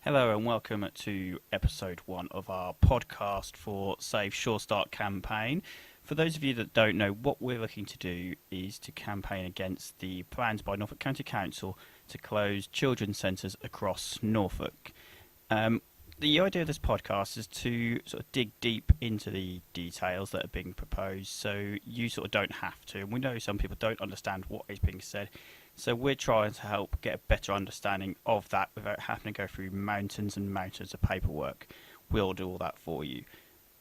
Hello and welcome to episode 1 of our podcast for Save Sure Start campaign. For those of you that don't know, what we're looking to do is to campaign against the plans by Norfolk County Council to close children's centres across Norfolk. The idea of this podcast is to sort of dig deep into the details that are being proposed, so you sort of don't have to. And we know some people don't understand what is being said, so we're trying to help get a better understanding of that without having to go through mountains and mountains of paperwork. We'll do all that for you.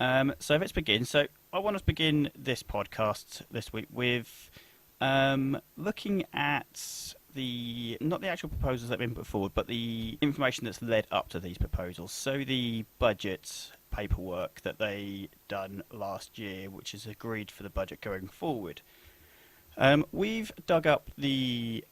So let's begin. So I want to begin this podcast this week with looking at not the actual proposals that have been put forward, but the information that's led up to these proposals. So the budget paperwork that they done last year, which is agreed for the budget going forward. We've dug up the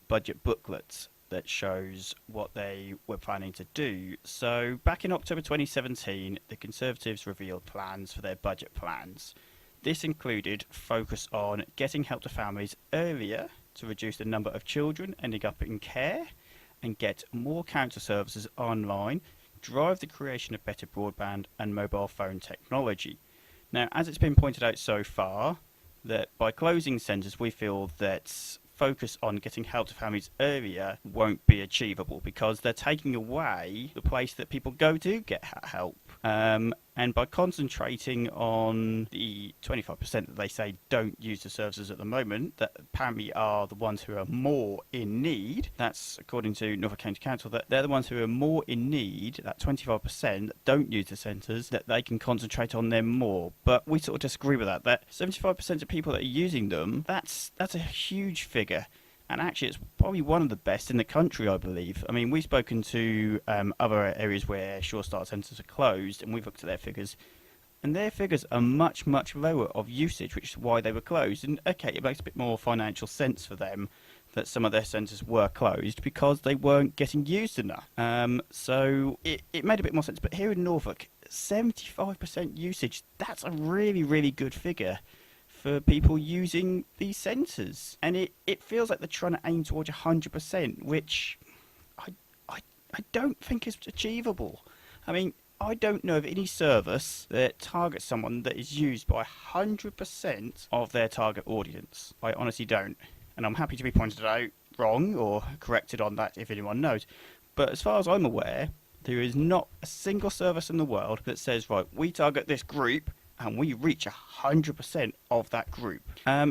budget booklet that shows what they were planning to do. So back in October 2017, the Conservatives revealed plans for their budget plans. This included focus on getting help to families earlier to reduce the number of children ending up in care and get more council services online, drive the creation of better broadband and mobile phone technology. Now, as it's been pointed out so far, that by closing centres, we feel that focus on getting help to families earlier won't be achievable because they're taking away the place that people go to get help. And by concentrating on the 25% that they say don't use the services at the moment, that apparently are the ones who are more in need, that's according to Norfolk County Council, that they're the ones who are more in need, that 25% that don't use the centres, that they can concentrate on them more. But we sort of disagree with that, that 75% of people that are using them, that's a huge figure. And actually, it's probably one of the best in the country, I believe. I mean, we've spoken to other areas where Sure Start centres are closed, and we've looked at their figures. And their figures are much, much lower of usage, which is why they were closed. And, okay, it makes a bit more financial sense for them that some of their centres were closed because they weren't getting used enough. So it made a bit more sense. But here in Norfolk, 75% usage, that's a really, really good figure for people using these centres, and it feels like they're trying to aim towards 100%, which I don't think is achievable. I mean, I don't know of any service that targets someone that is used by 100% of their target audience. I honestly don't, and I'm happy to be pointed out wrong or corrected on that if anyone knows. But as far as I'm aware, there is not a single service in the world that says, right, we target this group and we reach 100% of that group.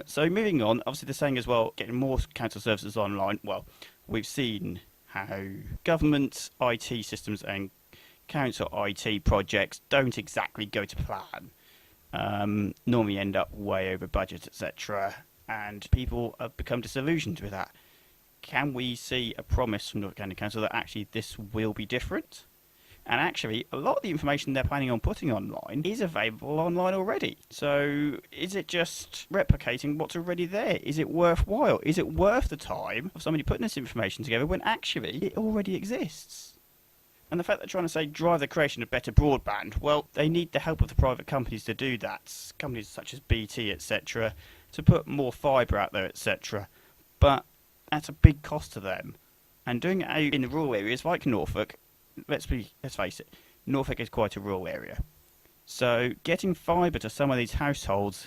So moving on, obviously they're saying as well, getting more council services online. Well, we've seen how government IT systems and council IT projects don't exactly go to plan. Normally end up way over budget, etc. And people have become disillusioned with that. Can we see a promise from Norfolk County Council that actually this will be different? And actually, a lot of the information they're planning on putting online is available online already. So is it just replicating what's already there? Is it worthwhile? Is it worth the time of somebody putting this information together when actually it already exists? And the fact they're trying to say drive the creation of better broadband, well, they need the help of the private companies to do that. Companies such as BT, etc., to put more fibre out there, etc. But that's a big cost to them. And doing it out in the rural areas like Norfolk, let's face it, Norfolk is quite a rural area. So getting fibre to some of these households,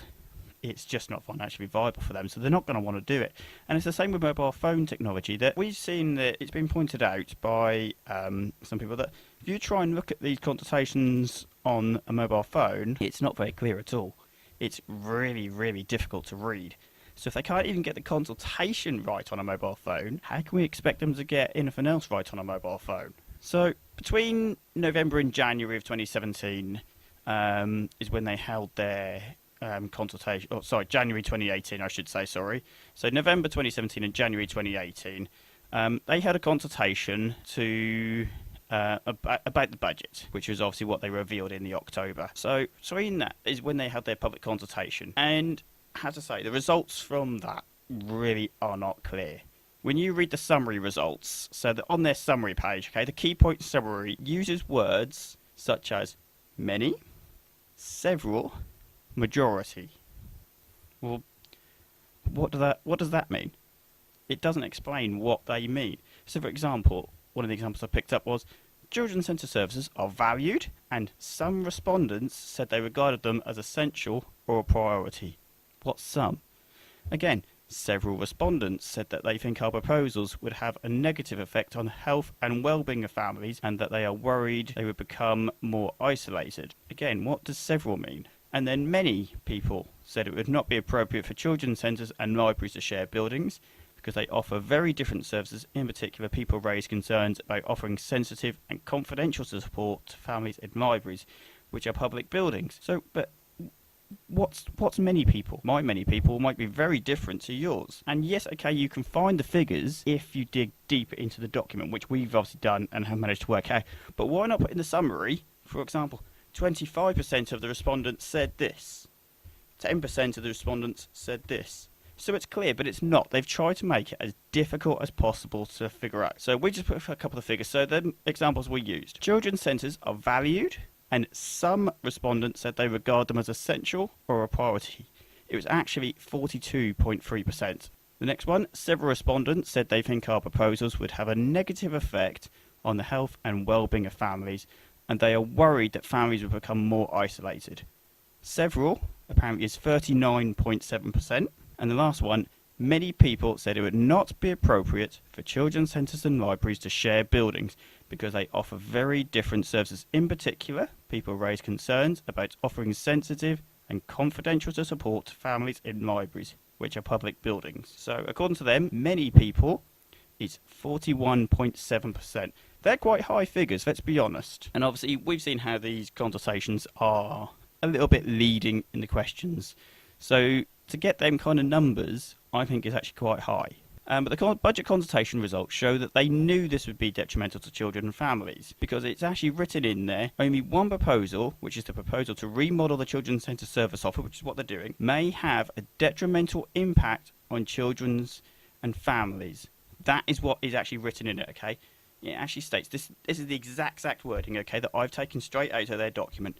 it's just not financially viable for them, so they're not going to want to do it. And it's the same with mobile phone technology, that we've seen that it's been pointed out by some people that if you try and look at these consultations on a mobile phone, it's not very clear at all. It's really, really difficult to read. So if they can't even get the consultation right on a mobile phone, how can we expect them to get anything else right on a mobile phone? So between November and January of 2017 is when they held their consultation. Oh, sorry, January 2018, I should say. Sorry. So November 2017 and January 2018, they had a consultation to about the budget, which was obviously what they revealed in the October. So in that is when they had their public consultation, and as I say, the results from that really are not clear. When you read the summary results, so that on their summary page, okay, the key point summary uses words such as many, several, majority. Well, what does that mean? It doesn't explain what they mean. So, for example, one of the examples I picked up was children's centre services are valued, and some respondents said they regarded them as essential or a priority. What's some? Again, several respondents said that they think our proposals would have a negative effect on the health and well-being of families and that they are worried they would become more isolated. Again, what does several mean? And then many people said it would not be appropriate for children's centres and libraries to share buildings because they offer very different services. In particular, people raised concerns about offering sensitive and confidential support to families in libraries, which are public buildings. So, but what's many people? My many people might be very different to yours. And yes, okay, you can find the figures if you dig deeper into the document, which we've obviously done and have managed to work out. But why not put in the summary, for example, 25% of the respondents said this, 10% of the respondents said this. So it's clear, but it's not. They've tried to make it as difficult as possible to figure out. So we just put a couple of figures. So the examples we used. Children's centres are valued, and some respondents said they regard them as essential or a priority. It was actually 42.3%. The next one, several respondents said they think our proposals would have a negative effect on the health and well-being of families, and they are worried that families will become more isolated. Several, apparently, is 39.7%. And the last one, many people said it would not be appropriate for children's centres and libraries to share buildings because they offer very different services. In particular, people raised concerns about offering sensitive and confidential support to families in libraries, which are public buildings. So according to them, many people is 41.7%. They're quite high figures, let's be honest. And obviously, we've seen how these consultations are a little bit leading in the questions. So to get them kind of numbers, I think is actually quite high. But the budget consultation results show that they knew this would be detrimental to children and families because it's actually written in there, only one proposal, which is the proposal to remodel the children's centre service offer, which is what they're doing, may have a detrimental impact on children's and families. That is what is actually written in it, okay? It actually states, this is the exact wording, okay, that I've taken straight out of their document.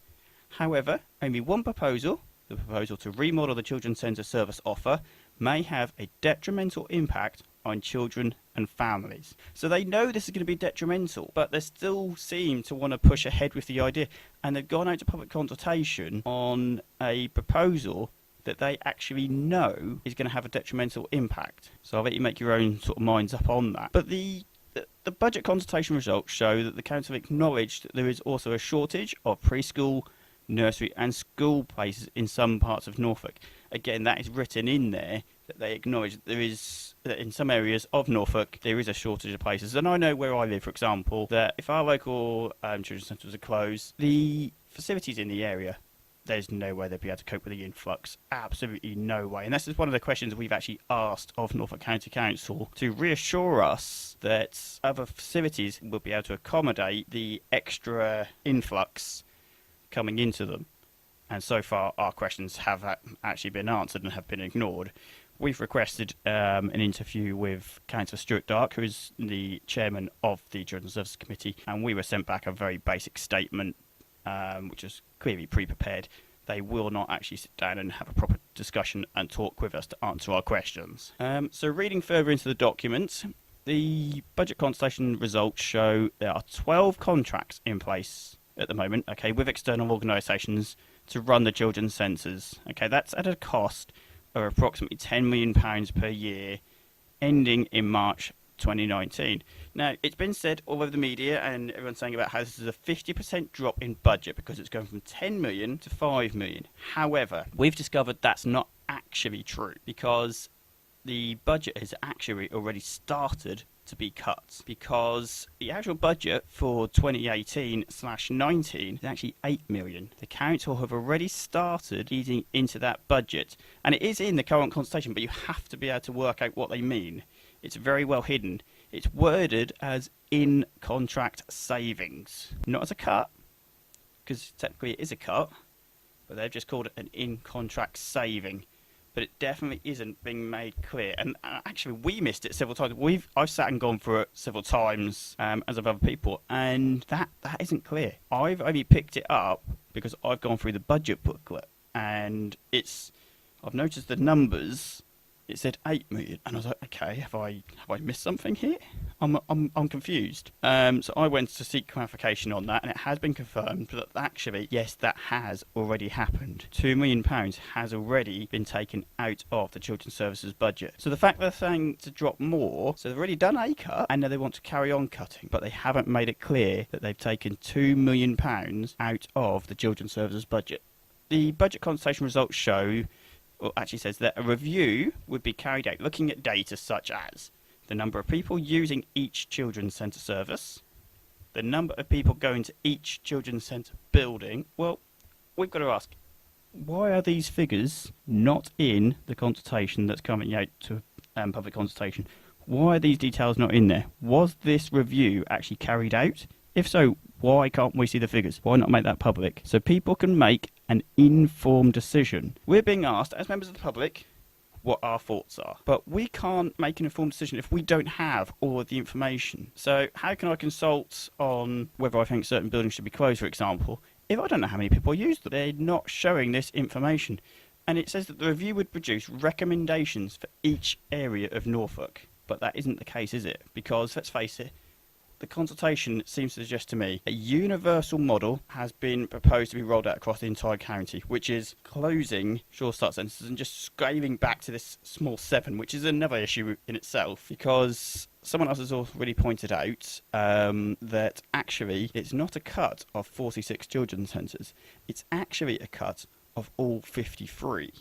However, only one proposal, the proposal to remodel the children's centre service offer, may have a detrimental impact on children and families. So they know this is going to be detrimental, but they still seem to want to push ahead with the idea. And they've gone out to public consultation on a proposal that they actually know is going to have a detrimental impact. So I'll let you make your own sort of minds up on that. But the budget consultation results show that the council acknowledged that there is also a shortage of preschool, nursery and school places in some parts of Norfolk. Again, that is written in there that they acknowledge that there is, that in some areas of Norfolk there is a shortage of places. And I know where I live, for example, that if our local children's centres are closed, the facilities in the area, there's no way they'd be able to cope with the influx. Absolutely no way. And this is one of the questions we've actually asked of Norfolk County Council to reassure us that other facilities will be able to accommodate the extra influx coming into them. And so far our questions have actually been answered and have been ignored. We've requested an interview with Councillor Stuart Dark, who is the chairman of the Children's Services Committee, and we were sent back a very basic statement which is clearly pre-prepared. They will not actually sit down and have a proper discussion and talk with us to answer our questions. So reading further into the document, the budget consultation results show there are 12 contracts in place at the moment, okay, with external organisations to run the children's centres. Okay, that's at a cost of approximately £10 million per year, ending in March 2019. Now, it's been said all over the media and everyone's saying about how this is a 50% drop in budget because it's going from 10 million to 5 million. However, we've discovered that's not actually true because the budget has actually already started to be cut, because the actual budget for 2018/19 is actually 8 million. The council have already started eating into that budget, and it is in the current consultation, but you have to be able to work out what they mean. It's very well hidden. It's worded as in contract savings, not as a cut, because technically it is a cut, but they've just called it an in contract saving. But it definitely isn't being made clear. And actually, we missed it several times. I've sat and gone through it several times, as have other people, and that isn't clear. I've only picked it up because I've gone through the budget booklet, and I've noticed the numbers it said 8 million, and I was like, okay, have I missed something here? I'm confused. So I went to seek clarification on that, and it has been confirmed that actually, yes, that has already happened. £2 million has already been taken out of the Children's Services budget. So the fact they're saying to drop more, so they've already done a cut, and now they want to carry on cutting, but they haven't made it clear that they've taken £2 million out of the Children's Services budget. The budget consultation results show, or actually says that a review would be carried out looking at data such as the number of people using each children's centre service, the number of people going to each children's centre building. Well, we've got to ask, why are these figures not in the consultation that's coming out to public consultation? Why are these details not in there? Was this review actually carried out? If so, why can't we see the figures? Why not make that public so people can make an informed decision? We're being asked, as members of the public, what our thoughts are. But we can't make an informed decision if we don't have all of the information. So how can I consult on whether I think certain buildings should be closed, for example, if I don't know how many people use them? They're not showing this information. And it says that the review would produce recommendations for each area of Norfolk. But that isn't the case, is it? Because, let's face it, the consultation seems to suggest to me a universal model has been proposed to be rolled out across the entire county, which is closing Sure Start centres and just scaling back to this small 7, which is another issue in itself, because someone else has already pointed out that actually it's not a cut of 46 children's centres, it's actually a cut of all 53,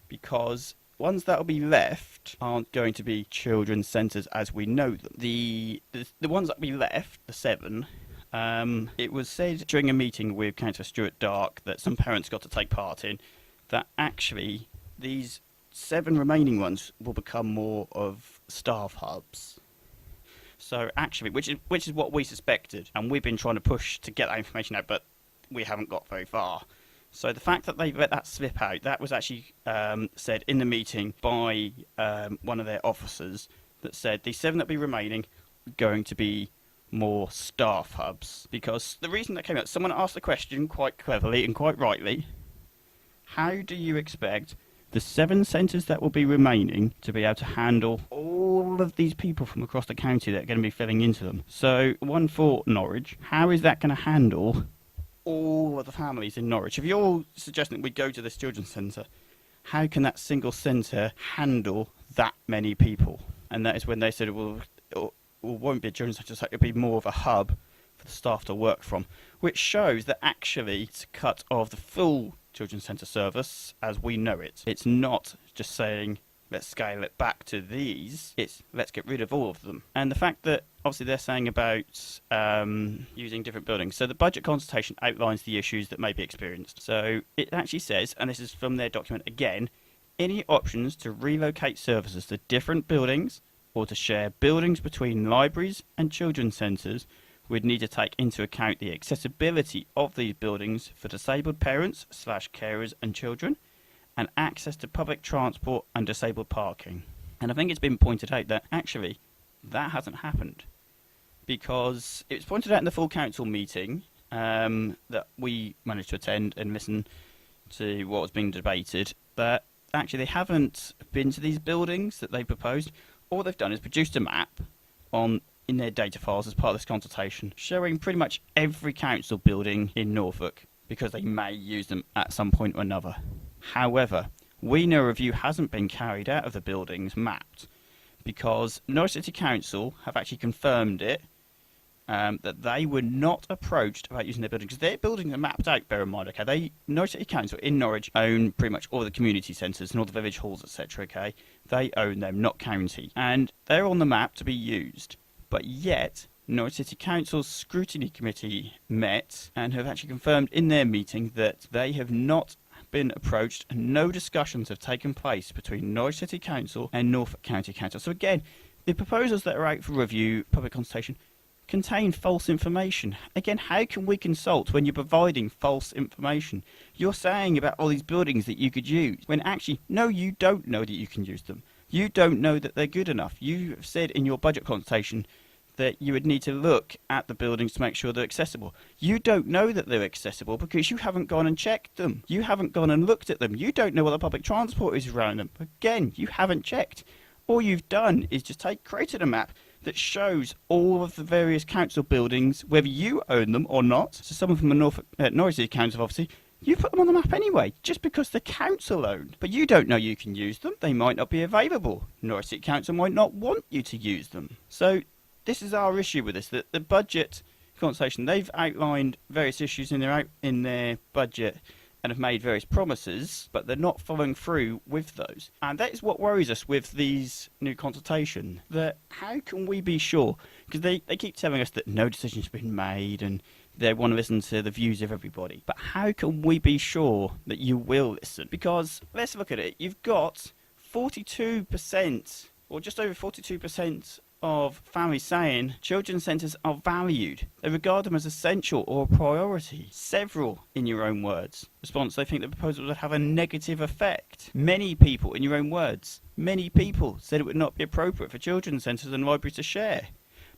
because ones that will be left aren't going to be children's centres as we know them. The ones that will be left, the 7, it was said during a meeting with Councillor Stuart Dark that some parents got to take part in, that actually these 7 remaining ones will become more of staff hubs. So actually, which is what we suspected, and we've been trying to push to get that information out, but we haven't got very far. So the fact that they let that slip out, that was actually said in the meeting by one of their officers, that said the 7 that be remaining are going to be more staff hubs. Because the reason that came out, someone asked the question quite cleverly and quite rightly, how do you expect the 7 centres that will be remaining to be able to handle all of these people from across the county that are going to be filling into them? So one for Norwich, how is that going to handle all of the families in Norwich? If you're all suggesting that we go to this children's centre, how can that single centre handle that many people? And that is when they said, well, it won't be a children's centre, so it'll be more of a hub for the staff to work from, which shows that actually it's a cut of the full children's centre service as we know it. It's not just saying, let's scale it back to these, it's let's get rid of all of them. And the fact that obviously they're saying about using different buildings. So the budget consultation outlines the issues that may be experienced. So it actually says, and this is from their document again, any options to relocate services to different buildings or to share buildings between libraries and children's centres would need to take into account the accessibility of these buildings for disabled parents / carers and children, and access to public transport and disabled parking. And I think it's been pointed out that actually that hasn't happened, because it was pointed out in the full council meeting that we managed to attend and listen to what was being debated, that actually they haven't been to these buildings that they proposed. All they've done is produced a map in their data files as part of this consultation, showing pretty much every council building in Norfolk, because they may use them at some point or another. However, we know a review hasn't been carried out of the buildings mapped, because Norwich City Council have actually confirmed it, that they were not approached about using their buildings, because their buildings are mapped out, bear in mind, okay? Norwich City Council in Norwich own pretty much all the community centres and all the village halls, etc., okay? They own them, not county. And they're on the map to be used. But yet, Norwich City Council's scrutiny committee met and have actually confirmed in their meeting that they have not been approached and no discussions have taken place between Norwich City Council and Norfolk County Council. So again, the proposals that are out for review, public consultation, contain false information. Again, how can we consult when you're providing false information? You're saying about all these buildings that you could use, when actually, no, you don't know that you can use them. You don't know that they're good enough. You have said in your budget consultation that you would need to look at the buildings to make sure they're accessible. You don't know that they're accessible because you haven't gone and checked them. You haven't gone and looked at them. You don't know what the public transport is around them. Again, you haven't checked. All you've done is just created a map that shows all of the various council buildings, whether you own them or not. So some of them are Norwich City Council, obviously. You put them on the map anyway, just because the council owned. But you don't know you can use them. They might not be available. Norwich City Council might not want you to use them. So this is our issue with this, that the budget consultation, they've outlined various issues in their budget and have made various promises, but they're not following through with those. And that is what worries us with these new consultation, that how can we be sure? Because they keep telling us that no decision's been made and they want to listen to the views of everybody. But how can we be sure that you will listen? Because let's look at it. You've got 42%, or just over 42%, of families saying children's centres are valued. They regard them as essential or a priority. Several, in your own words, response, they think the proposal would have a negative effect. Many people, in your own words, many people said it would not be appropriate for children's centres and libraries to share.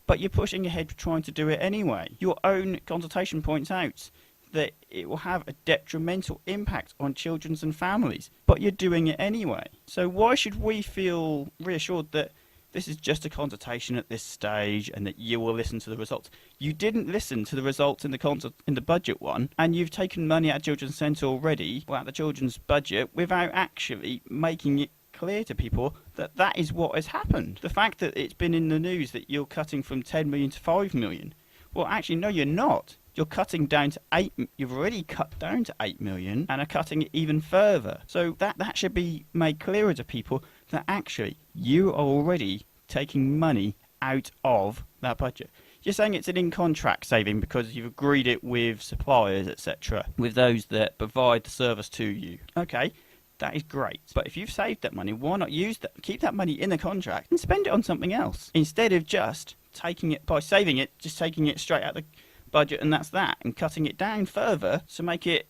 But you're pushing ahead trying to do it anyway. Your own consultation points out that it will have a detrimental impact on children and families, but you're doing it anyway. So why should we feel reassured that this is just a consultation at this stage and that you will listen to the results? You didn't listen to the results in the budget one, and you've taken money out of Children's Centre already, or out of the children's budget, without actually making it clear to people that that is what has happened. The fact that it's been in the news that you're cutting from 10 million to 5 million, well, actually, no, you're not. You're cutting down to 8. You've already cut down to 8 million and are cutting it even further. So that should be made clearer to people that actually you are already taking money out of that budget. You're saying it's an in-contract saving because you've agreed it with suppliers, etc., with those that provide the service to you. Okay, that is great. But if you've saved that money, why not use that? Keep that money in the contract and spend it on something else instead of just taking it by saving it, just taking it straight out of the budget and that's that, and cutting it down further to make it